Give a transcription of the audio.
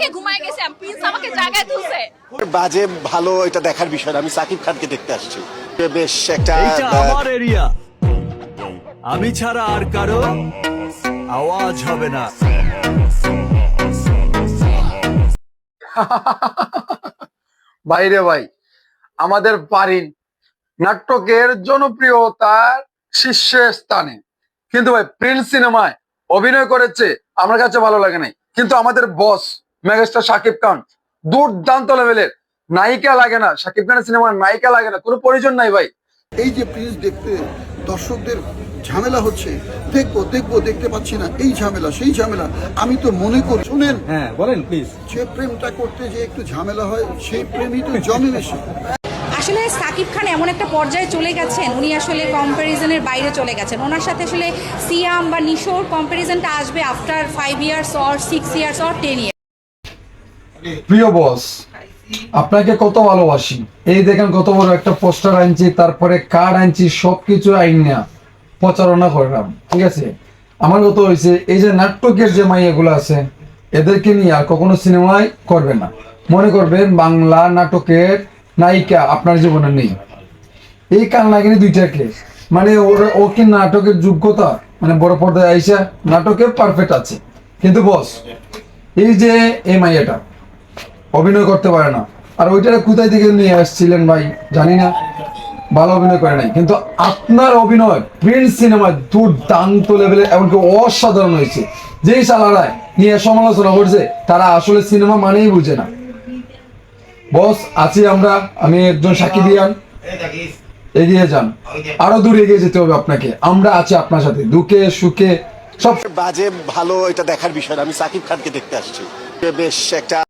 থেকে ঘুমায় গেছি, প্রিন্স আমাকে জাগায় তুলছে। বাজে ভালো এটা দেখার বিষয় না, আমি সাকিব খানকে দেখতে আসছি। বেশ একটা এটা আমার এরিয়া, আমি ছাড়া আর কারো আওয়াজ হবে না। বাইরে ভাই, আমাদের পারিন নাটকের জনপ্রিয়তার শীর্ষস্থানে, কিন্তু ভাই প্রিন্স সিনেমায় অভিনয় করেছে আমার কাছে ভালো লাগে নাই, কিন্তু আমাদের বস মেগাস্টার শাকিব খান দুর্দান্ত লেভেলের। নায়িকা লাগে না, শাকিব খানের সিনেমার নায়িকা লাগে না, কোনো প্রয়োজন নাই ভাই। এই যে প্রিন্স দেখতে দর্শকদের ঝামেলা হচ্ছে, দেখবো দেখবো দেখতে পাচ্ছি না, এই ঝামেলা সেই ঝামেলা। আমি তো মনে করি, শুনেন, হ্যাঁ বলেন প্লিজ। যে প্রেমটা করতে যে একটু ঝামেলা হয়, সেই প্রেমই তো জমে বেশি। আসলে সাকিব খান এমন একটা পর্যায়ে চলে গেছেন, উনি আসলে কম্প্যারিজনের বাইরে চলে গেছেন। ওনার সাথে আসলে সিয়াম বা নিশোর কম্প্যারিজনটা আসবে after 5 years or 6 years or 10 years. প্রিয় বস, আপনাকে কত ভালোবাসি। এই দেখেন কত বড় একটা পোস্টার আনছি, তারপরে কার্ড আনছি, সবকিছু আইন না প্রচারণা করলাম, ঠিক আছে। আমার কথা হয়েছে, এই যে নাটকের যে মাইয়াগুলো আছে এদেরকে নিয়ে আর কখনো সিনেমায় করবে না। মনে করবেন বাংলা নাটকের নায়িকা আপনার জীবনে নেই, এই কান লাগেনি দুইটাকে, মানে ও কি নাটকের যোগ্যতা, মানে বড় পর্দায় আইসা নাটকে পারফেক্ট আছে, কিন্তু বস এই যে এই মাইয়াটা অভিনয় করতে পারে না। আর ওইটা কোথায় থেকে নিয়ে আসছিলেন ভাই জানি না, ভালো অভিনয় করে নাই, কিন্তু আপনার অভিনয় প্রিন্স সিনেমায় দুর্দান্ত লেভেলের, এমনকি অসাধারণ হয়েছে। যেই সালারায় নিয়ে সমালোচনা করছে তারা আসলে সিনেমা মানেই বুঝে না। বস আছি আমরা, আমি একজন সাকিবিয়ান, এগিয়ে যান, আরো দূর এগিয়ে যেতে হবে আপনাকে। আমরা আছি আপনার সাথে দুঃখে সুখে সব। বাজে ভালো এটা দেখার বিষয় না, আমি সাকিব খানকে দেখতে আসছি। বেশ একটা